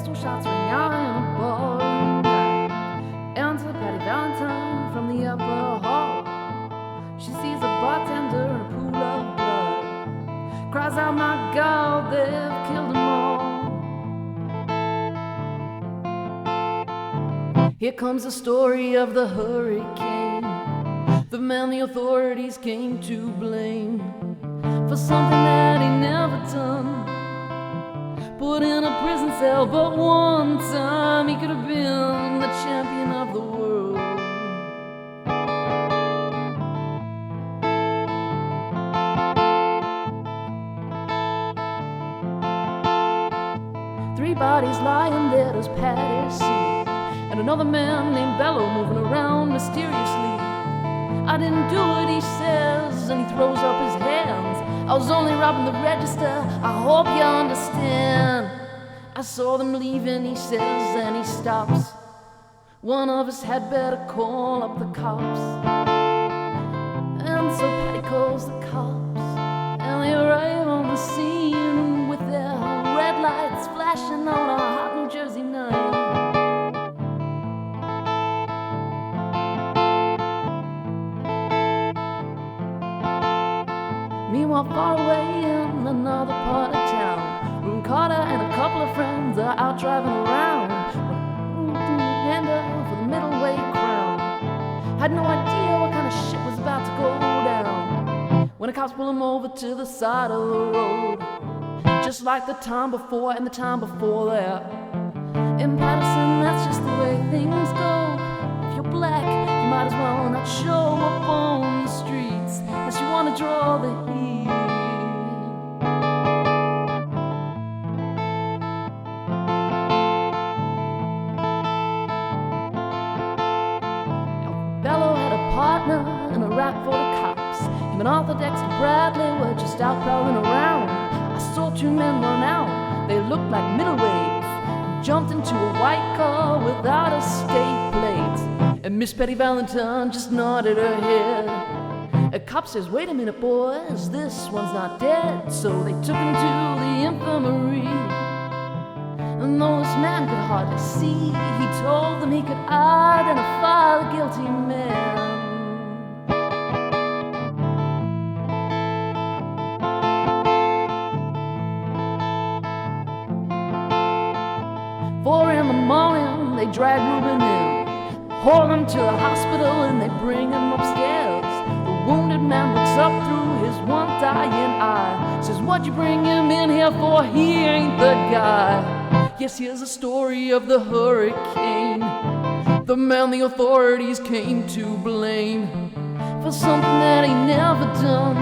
two shots ring out in a ballroom night. Enter Patty Valentine from the upper hall. She sees a bartender in a pool of blood. Cries out, my God, they've killed them all. Here comes the story of the hurricane, the man the authorities came to blame for something that he never done. Put in a prison cell, but one time he could have been the champion of the world. Three bodies lying dead as Patty sees, and another man named Bello moving around mysteriously. I didn't do it, he says, and he throws up his hands. I was only robbing the register, I hope you understand. I saw them leaving, he says, and he stops. One of us had better call up the cops. And so Patty calls the cops, and they arrive on the scene with their red lights flashing on a hot New Jersey night. Meanwhile, far away in another part of town, Rune Carter and a couple of friends are out driving around for the middleweight crown. Had no idea what kind of shit was about to go down when the cops pull him over to the side of the road, just like the time before and the time before that. In Patterson, that's just the way things go. If you're black, you might as well not show up on the streets unless you want to draw the heat. Bello had a partner in a rap for the cops. Him and Arthur Dexter Bradley were just out prowling around. I saw two men run out, they looked like middleweights, jumped into a white car without a state plate. And Miss Patty Valentine just nodded her head. A cop says, wait a minute boys, this one's not dead. So they took him to the infirmary, and though this man could hardly see, he told them he could identify the guilty man. Four in the morning, they drag Reuben in, haul him to the hospital, and they bring him upstairs. The wounded man looks up through his one dying eye, says, what'd you bring him in here for? He ain't the guy. Yes, here's the story of the hurricane, the man the authorities came to blame for something that he never done.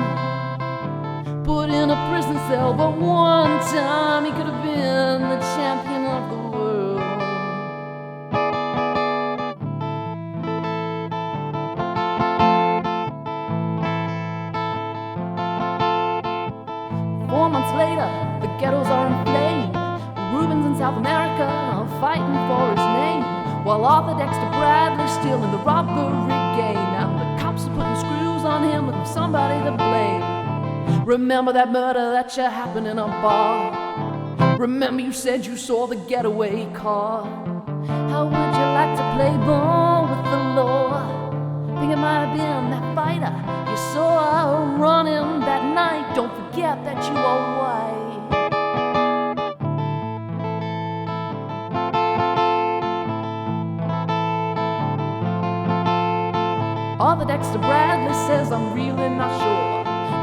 Put in a prison cell, but one time he could have been the champion of the world. Four months later, the ghettos are in flames. Rubens in South America are fighting for his name, while Arthur Dexter Bradley's still in the robbery game. And the cops are putting screws on him, looking for somebody to blame. Remember that murder that you happened in a bar? Remember you said you saw the getaway car? How would you like to play ball with the law? Think it might have been that fighter you saw running that night. Don't forget that you are white. Arthur Dexter Bradley says, I'm really not sure.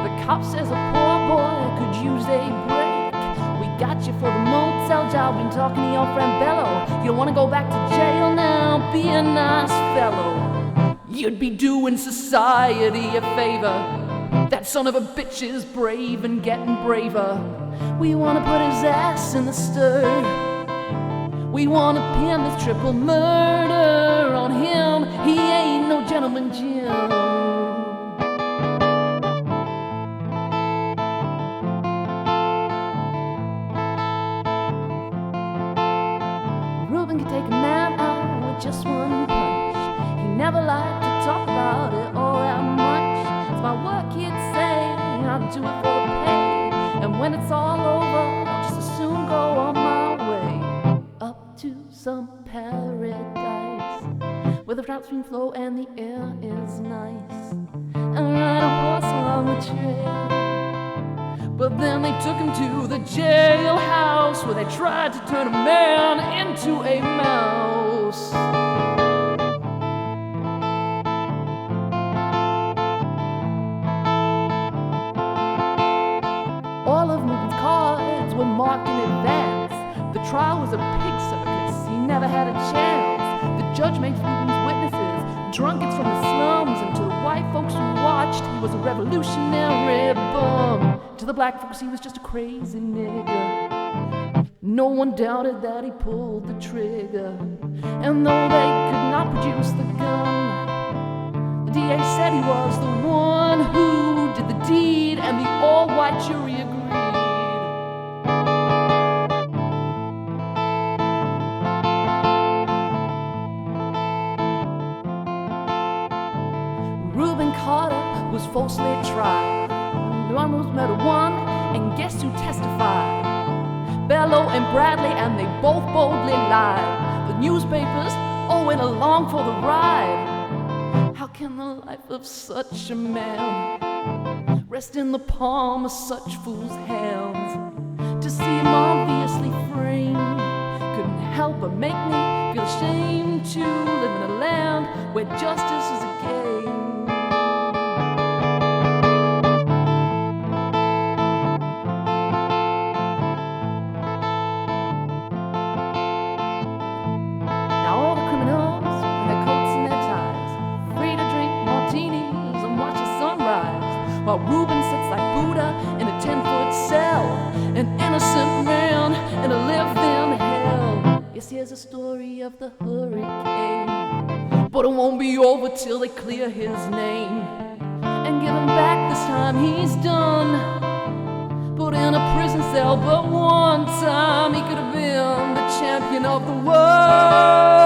The cop says a poor boy could use a break. We got you for the motel job, been talking to your friend Bello. You don't want to go back to jail now, be a nice fellow. You'd be doing society a favor. That son of a bitch is brave and getting braver. We want to put his ass in the stir. We want to pin this triple murder on him. He ain't no gentleman Jim. Reuben could take a man out with just one punch. He never liked to talk about it all that much. It's my work, he'd say, I'll do it for the pay. And when it's all over, I'll just as soon go on my way. Up some paradise where the trout stream flow and the air is nice, and ride a horse along the trail. But then they took him to the jailhouse where they tried to turn a man into a mouse. All of Newton's cards were marked in advance. The trial was a pig circus, he never had a chance. The judge made Newton's witnesses drunkards from the slums, and to the white folks who watched, he was a revolutionary bum. To the black folks, he was just a crazy nigger. No one doubted that he pulled the trigger. And though they could not produce the gun, the DA said he was the one who did the deed, and the all-white jury agreed. Reuben Carter was falsely tried. One was murder one, and guess who testified? Bellow and Bradley, and they both boldly lied. The newspapers all went along for the ride. How can the life of such a man rest in the palm of such fools' hands? To see him obviously framed couldn't help but make me feel ashamed to live in a land where justice is a game. While Reuben sits like Buddha in a 10-foot cell, an innocent man in a living hell. Yes, here's a story of the hurricane, but it won't be over till they clear his name and give him back. This time he's done, put in a prison cell, but one time he could have been the champion of the world.